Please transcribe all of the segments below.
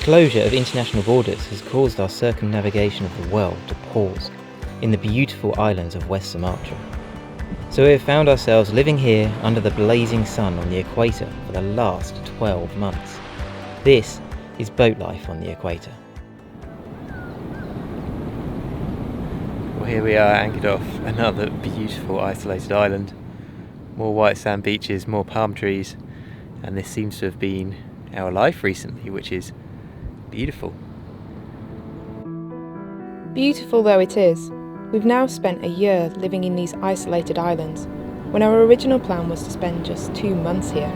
closure of international borders has caused our circumnavigation of the world to pause in the beautiful islands of West Sumatra. So we have found ourselves living here under the blazing sun on the equator for the last 12 months. This is boat life on the equator. Well, here we are anchored off another beautiful isolated island. More white sand beaches, more palm trees, and this seems to have been our life recently, which is beautiful. Beautiful though it is, we've now spent a year living in these isolated islands, when our original plan was to spend just 2 months here.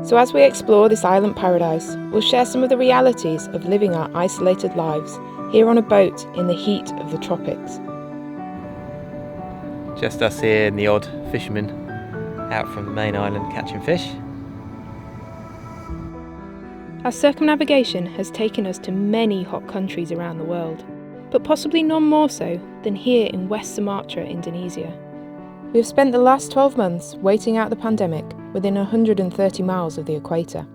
So as we explore this island paradise, we'll share some of the realities of living our isolated lives here on a boat in the heat of the tropics. Just us here and the odd fisherman out from the main island catching fish. Our circumnavigation has taken us to many hot countries around the world, but possibly none more so than here in West Sumatra, Indonesia. We have spent the last 12 months waiting out the pandemic within 130 miles of the equator.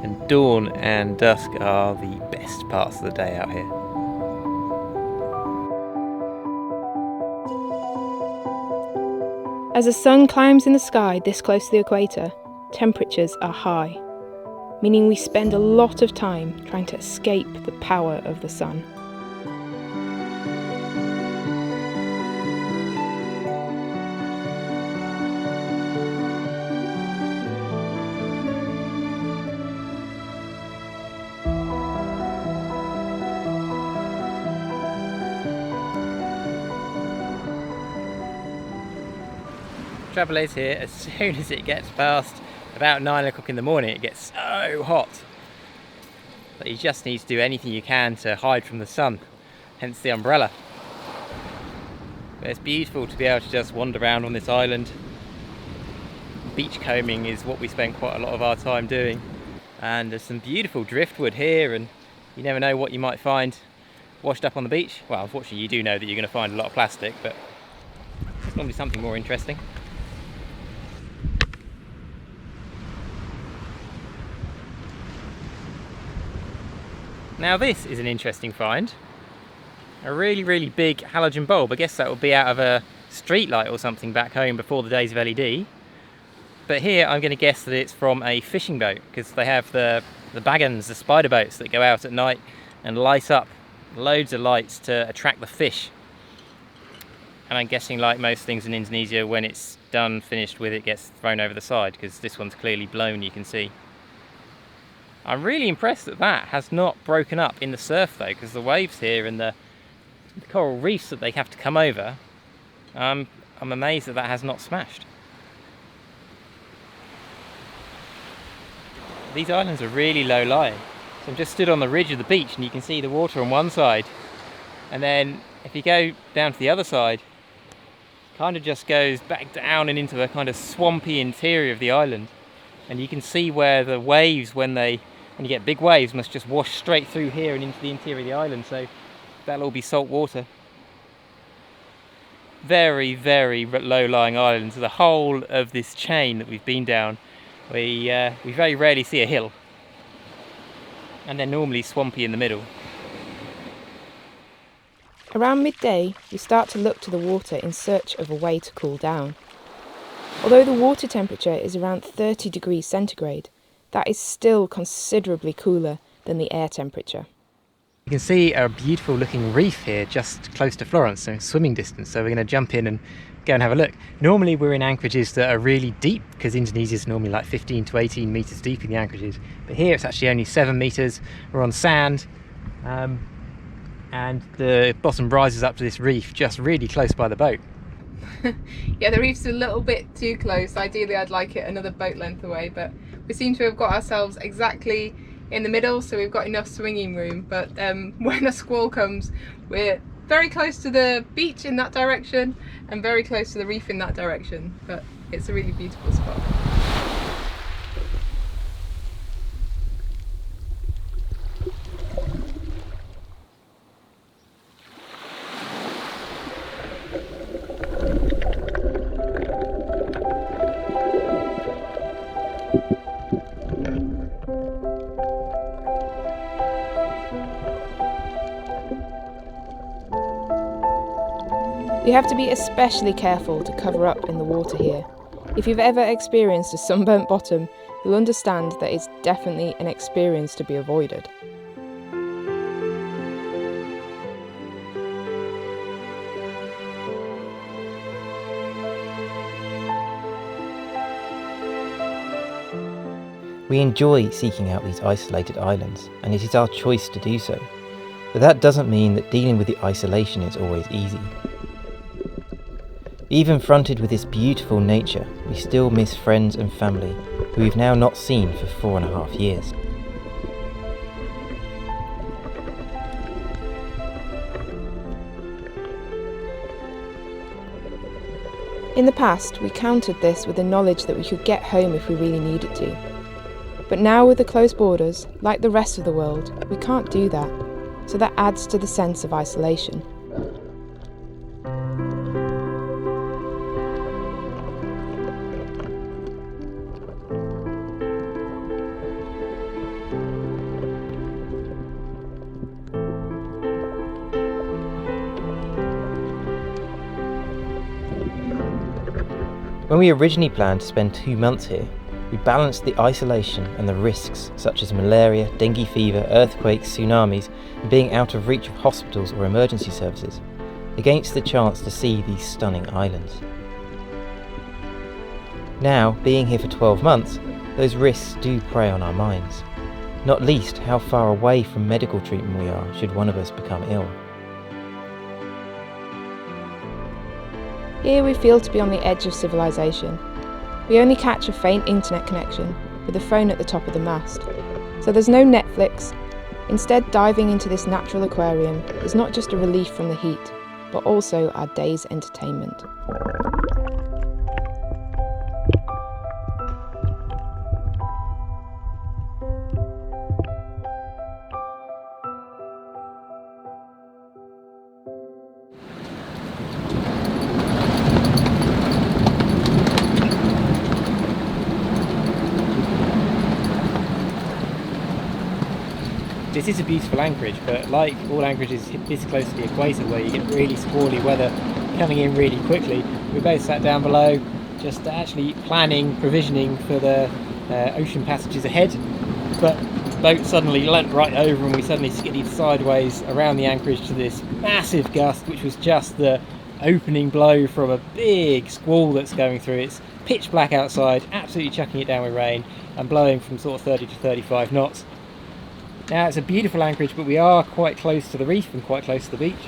And dawn and dusk are the best parts of the day out here. As the sun climbs in the sky this close to the equator, temperatures are high, meaning we spend a lot of time trying to escape the power of the sun. Trouble is here, as soon as it gets past about 9 o'clock in the morning, it gets so hot that you just need to do anything you can to hide from the sun, hence the umbrella. But it's beautiful to be able to just wander around on this island. Beach combing is what we spend quite a lot of our time doing, and there's some beautiful driftwood here, and you never know what you might find washed up on the beach. Well, unfortunately you do know that you're going to find a lot of plastic, but there's normally something more interesting. Now this is an interesting find. A really big halogen bulb. I guess that would be out of a street light or something back home before the days of LED. But here I'm going to guess that it's from a fishing boat, because they have the bagans, the spider boats that go out at night and light up loads of lights to attract the fish. And I'm guessing, like most things in Indonesia, when it's done, finished with, it gets thrown over the side, because this one's clearly blown, you can see. I'm really impressed that that has not broken up in the surf though, because the waves here and the coral reefs that they have to come over, I'm amazed that that has not smashed. These islands are really low lying. So I'm just stood on the ridge of the beach and you can see the water on one side, and then if you go down to the other side, it kind of just goes back down and into the kind of swampy interior of the island. And you can see where the waves, when you get big waves, must just wash straight through here and into the interior of the island, so that'll all be salt water. Very low-lying islands. The whole of this chain that we've been down, we very rarely see a hill, and they're normally swampy in the middle. Around midday, we start to look to the water in search of a way to cool down. Although the water temperature is around 30 degrees centigrade, that is still considerably cooler than the air temperature. You can see a beautiful looking reef here just close to Florence, so swimming distance, so we're going to jump in and go and have a look. Normally we're in anchorages that are really deep, because Indonesia is normally like 15 to 18 metres deep in the anchorages, but here it's actually only 7 metres. We're on sand, and the bottom rises up to this reef just really close by the boat. Yeah, the reef's a little bit too close. Ideally I'd like it another boat length away, but we seem to have got ourselves exactly in the middle, so we've got enough swinging room. But when a squall comes, we're very close to the beach in that direction and very close to the reef in that direction, but it's a really beautiful spot. You have to be especially careful to cover up in the water here. If you've ever experienced a sunburnt bottom, you'll understand that it's definitely an experience to be avoided. We enjoy seeking out these isolated islands, and it is our choice to do so. But that doesn't mean that dealing with the isolation is always easy. Even fronted with this beautiful nature, we still miss friends and family who we've now not seen for 4.5 years. In the past, we countered this with the knowledge that we could get home if we really needed to. But now with the closed borders, like the rest of the world, we can't do that, so that adds to the sense of isolation. When we originally planned to spend 2 months here, we balanced the isolation and the risks such as malaria, dengue fever, earthquakes, tsunamis, and being out of reach of hospitals or emergency services, against the chance to see these stunning islands. Now, being here for 12 months, those risks do prey on our minds, not least how far away from medical treatment we are should one of us become ill. Here we feel to be on the edge of civilization. We only catch a faint internet connection, with the phone at the top of the mast. So there's no Netflix. Instead, diving into this natural aquarium is not just a relief from the heat, but also our day's entertainment. This is a beautiful anchorage, but like all anchorages this close to the equator where you get really squally weather coming in really quickly, we both sat down below just actually planning, provisioning for the ocean passages ahead, but the boat suddenly leant right over and we suddenly skidded sideways around the anchorage to this massive gust, which was just the opening blow from a big squall that's going through. It's pitch black outside, absolutely chucking it down with rain and blowing from sort of 30 to 35 knots. Now it's a beautiful anchorage, but we are quite close to the reef and quite close to the beach.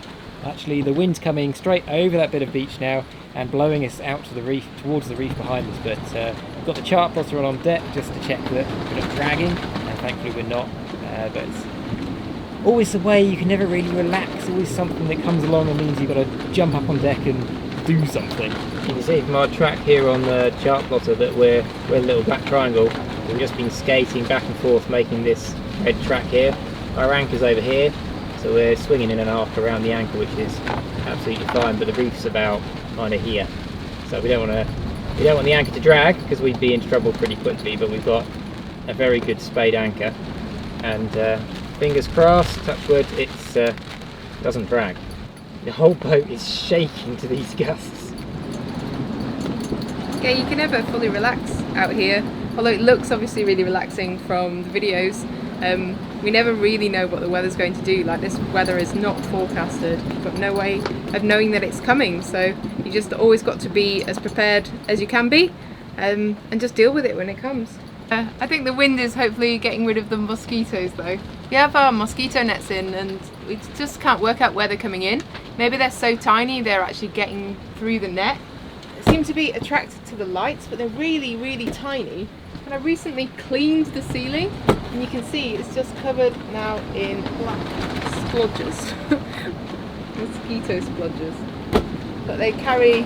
Actually the wind's coming straight over that bit of beach now and blowing us out to the reef, towards the reef behind us, but we've got the chart plotter on deck just to check that we're not dragging, and thankfully we're not, but it's always the way, you can never really relax, always something that comes along and means you've got to jump up on deck and do something. You can see from our track here on the chart plotter that we're a little black triangle. We've just been skating back and forth making this red track here. Our anchor's over here, so we're swinging in and arc around the anchor, which is absolutely fine, but the reef's about kind of here, so we don't want the anchor to drag because we'd be in trouble pretty quickly, but we've got a very good spade anchor and fingers crossed, touch wood, it doesn't drag. The whole boat is shaking to these gusts. Yeah, you can never fully relax out here, although it looks obviously really relaxing from the videos. We never really know what the weather's going to do. Like, this weather is not forecasted. You've got no way of knowing that it's coming, so you just always got to be as prepared as you can be, and just deal with it when it comes. I think the wind is hopefully getting rid of the mosquitoes though. We have our mosquito nets in and we just can't work out where they're coming in. Maybe they're so tiny they're actually getting through the net. They seem to be attracted to the lights, but they're really, really tiny. And I recently cleaned the ceiling and you can see it's just covered now in black splodges. Mosquito splodges. But they carry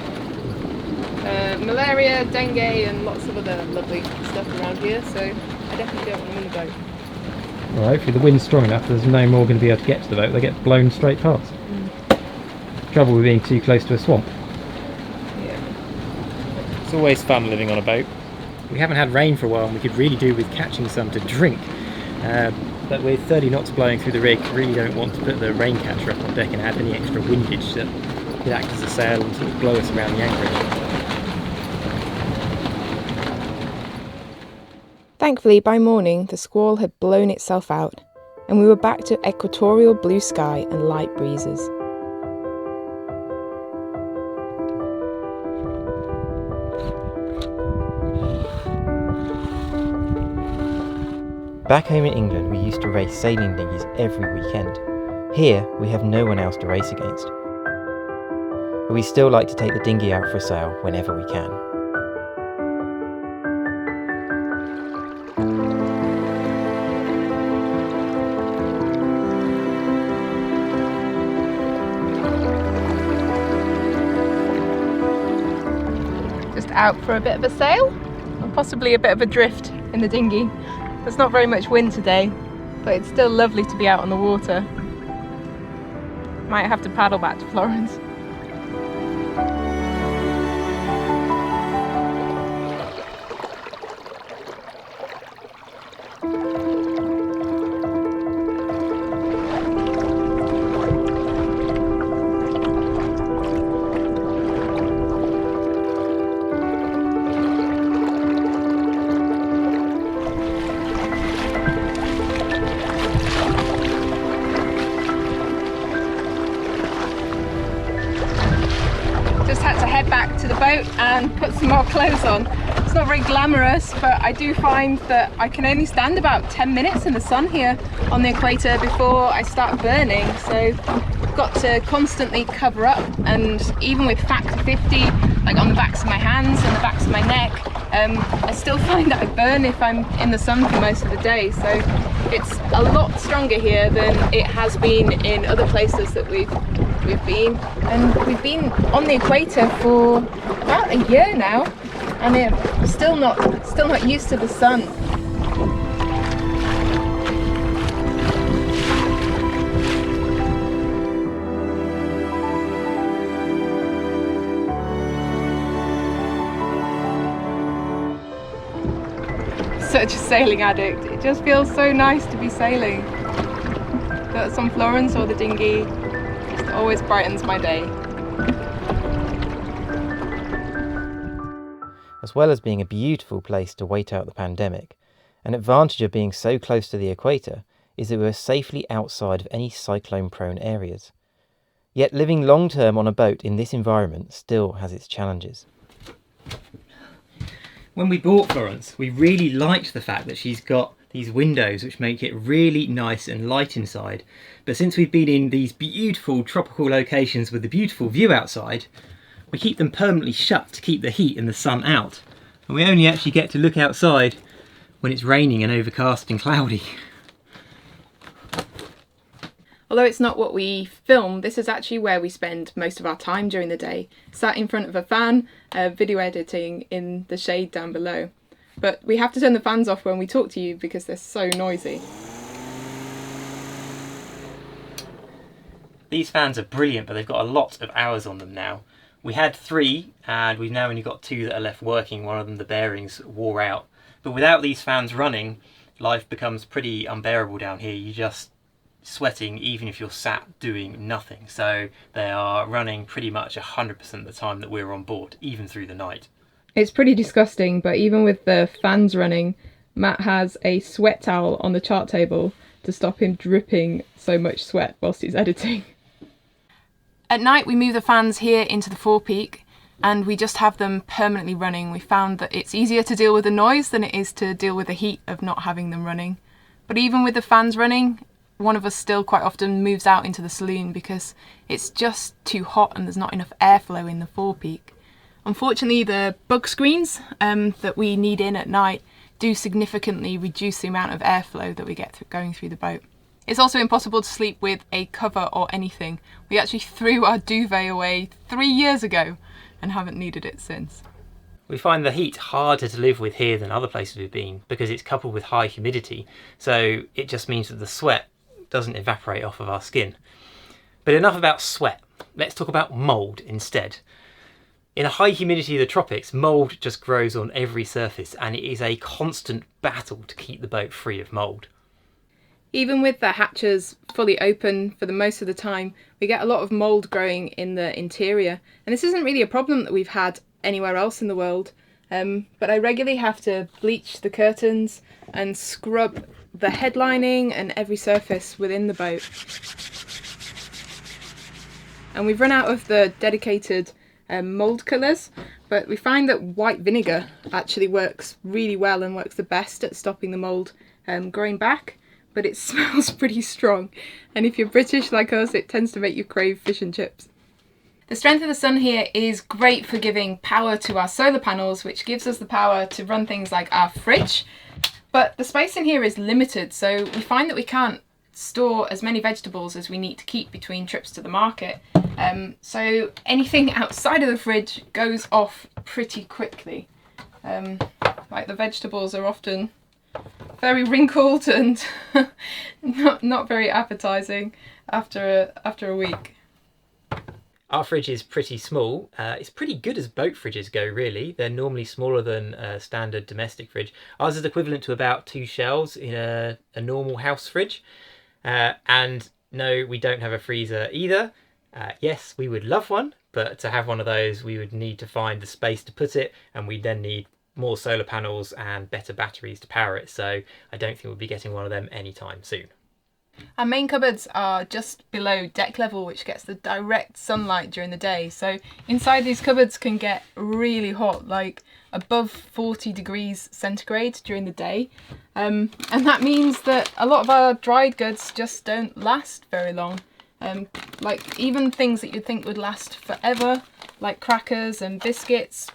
malaria, dengue and lots of other lovely stuff around here, so I definitely don't want them in the boat. Well, hopefully the wind's strong enough there's no more going to be able to get to the boat, they get blown straight past. Trouble with being too close to a swamp. Yeah. It's always fun living on a boat. We haven't had rain for a while and we could really do with catching some to drink, but with 30 knots blowing through the rig, really don't want to put the rain catcher up on deck and add any extra windage that could act as a sail and sort of blow us around the anchorage. Thankfully, by morning, the squall had blown itself out, and we were back to equatorial blue sky and light breezes. Back home in England, we used to race sailing dinghies every weekend. Here, we have no one else to race against. But we still like to take the dinghy out for a sail whenever we can. Just out for a bit of a sail, or possibly a bit of a drift in the dinghy. There's not very much wind today, but it's still lovely to be out on the water. Might have to paddle back to Florence. Had to head back to the boat and put some more clothes on. It's not very glamorous, but I do find that I can only stand about 10 minutes in the sun here on the equator before I start burning, so I've got to constantly cover up, and even with factor 50 like on the backs of my hands and the backs of my neck, I still find that I burn if I'm in the sun for most of the day. So it's a lot stronger here than it has been in other places that we've been, and we've been on the equator for about a year now, and I'm still not used to the sun. Such a sailing addict. It just feels so nice to be sailing. Whether it's on Florence or the dinghy, it always brightens my day. As well as being a beautiful place to wait out the pandemic, an advantage of being so close to the equator is that we're safely outside of any cyclone-prone areas. Yet living long-term on a boat in this environment still has its challenges. When we bought Florence, we really liked the fact that she's got these windows which make it really nice and light inside. But since we've been in these beautiful tropical locations with a beautiful view outside, we keep them permanently shut to keep the heat and the sun out. And we only actually get to look outside when it's raining and overcast and cloudy. Although it's not what we film, this is actually where we spend most of our time during the day, sat in front of a fan, video editing in the shade down below. But we have to turn the fans off when we talk to you because they're so noisy. These fans are brilliant, but they've got a lot of hours on them now. We had 3 and we've now only got 2 that are left working. One of them, the bearings, wore out. But without these fans running, life becomes pretty unbearable down here. You're just sweating even if you're sat doing nothing. So they are running pretty much 100% of the time that we're on board, even through the night. It's pretty disgusting, but even with the fans running, Matt has a sweat towel on the chart table to stop him dripping so much sweat whilst he's editing. At night we move the fans here into the forepeak and we just have them permanently running. We found that it's easier to deal with the noise than it is to deal with the heat of not having them running. But even with the fans running, one of us still quite often moves out into the saloon because it's just too hot and there's not enough airflow in the forepeak. Unfortunately, the bug screens that we need in at night do significantly reduce the amount of airflow that we get going through the boat. It's also impossible to sleep with a cover or anything. We actually threw our duvet away 3 years ago and haven't needed it since. We find the heat harder to live with here than other places we've been because it's coupled with high humidity, so it just means that the sweat doesn't evaporate off of our skin. But enough about sweat. Let's talk about mould instead. In a high humidity of the tropics, mould just grows on every surface and it is a constant battle to keep the boat free of mould. Even with the hatches fully open for the most of the time, we get a lot of mould growing in the interior. And this isn't really a problem that we've had anywhere else in the world. But I regularly have to bleach the curtains and scrub the headlining and every surface within the boat. And we've run out of the dedicated mould colours, but we find that white vinegar actually works really well and works the best at stopping the mould growing back, but it smells pretty strong, and if you're British like us, it tends to make you crave fish and chips. The strength of the sun here is great for giving power to our solar panels, which gives us the power to run things like our fridge, but the space in here is limited, so we find that we can't store as many vegetables as we need to keep between trips to the market. So anything outside of the fridge goes off pretty quickly. Like the vegetables are often very wrinkled and not very appetizing after a week. Our fridge is pretty small. It's pretty good as boat fridges go, really. They're normally smaller than a standard domestic fridge. Ours is equivalent to about 2 shelves in a normal house fridge. And no, we don't have a freezer either. Yes, we would love one, but to have one of those, we would need to find the space to put it, and we then need more solar panels and better batteries to power it. So I don't think we'll be getting one of them anytime soon. Our main cupboards are just below deck level, which gets the direct sunlight during the day. So inside these cupboards can get really hot, like above 40 degrees centigrade during the day. And that means that a lot of our dried goods just don't last very long. Like even things that you'd think would last forever, like crackers and biscuits,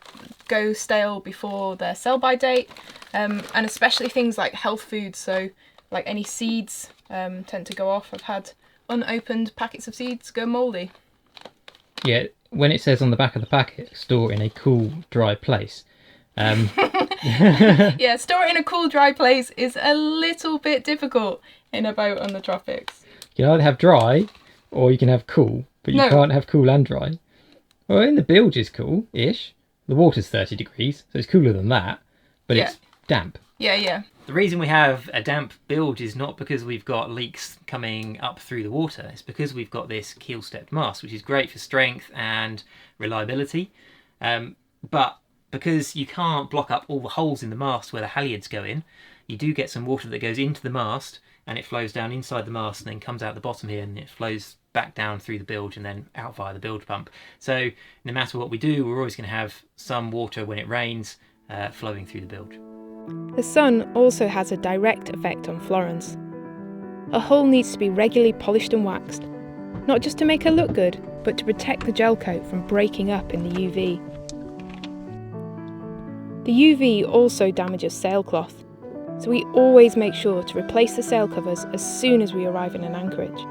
go stale before their sell-by date. And especially things like health foods, so like any seeds tend to go off. I've had unopened packets of seeds go mouldy. Yeah, when it says on the back of the packet, store in a cool, dry place. Yeah, store it in a cool, dry place is a little bit difficult in a boat on the tropics. You can either have dry or you can have cool, but you can't have cool and dry. Well, in the bilge is cool-ish. The water's 30 degrees, so it's cooler than that, but it's damp. Yeah. The reason we have a damp bilge is not because we've got leaks coming up through the water. It's because we've got this keel-stepped mast, which is great for strength and reliability. But because you can't block up all the holes in the mast where the halyards go in, you do get some water that goes into the mast and it flows down inside the mast and then comes out the bottom here, and it flows back down through the bilge and then out via the bilge pump. So no matter what we do, we're always going to have some water when it rains flowing through the bilge. The sun also has a direct effect on Florence. A hull needs to be regularly polished and waxed, not just to make her look good, but to protect the gel coat from breaking up in the UV. The UV also damages sailcloth, so we always make sure to replace the sail covers as soon as we arrive in an anchorage.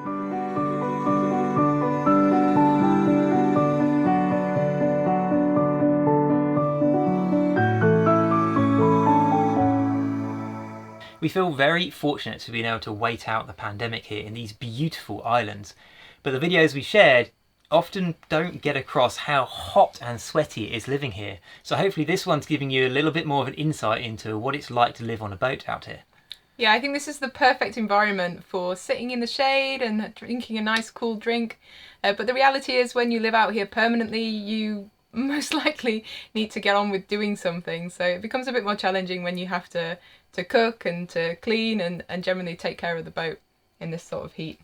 We feel very fortunate to be able to wait out the pandemic here in these beautiful islands, but the videos we shared often don't get across how hot and sweaty it is living here. So hopefully this one's giving you a little bit more of an insight into what it's like to live on a boat out here. Yeah, I think this is the perfect environment for sitting in the shade and drinking a nice cool drink. But the reality is when you live out here permanently, you most likely need to get on with doing something. So it becomes a bit more challenging when you have to cook and to clean and generally take care of the boat in this sort of heat.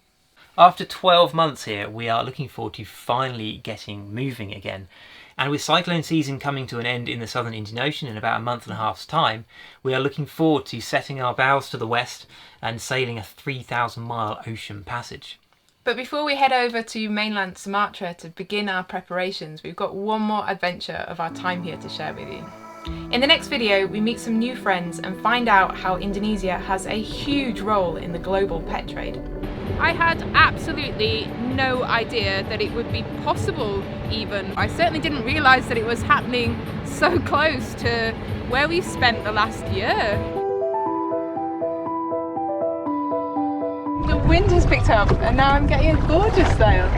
After 12 months here, we are looking forward to finally getting moving again. And with cyclone season coming to an end in the southern Indian Ocean in about a month and a half's time, we are looking forward to setting our bows to the west and sailing a 3,000-mile ocean passage. But before we head over to mainland Sumatra to begin our preparations, we've got one more adventure of our time here to share with you. In the next video, we meet some new friends and find out how Indonesia has a huge role in the global pet trade. I had absolutely no idea that it would be possible even. I certainly didn't realise that it was happening so close to where we've spent the last year. The wind has picked up and now I'm getting a gorgeous sail.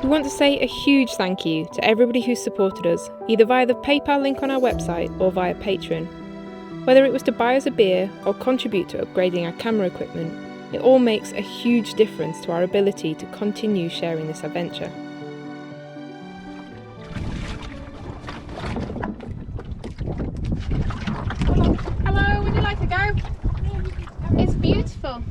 We want to say a huge thank you to everybody who supported us, either via the PayPal link on our website or via Patreon. Whether it was to buy us a beer or contribute to upgrading our camera equipment, it all makes a huge difference to our ability to continue sharing this adventure. Hello, would you like to go? It's beautiful.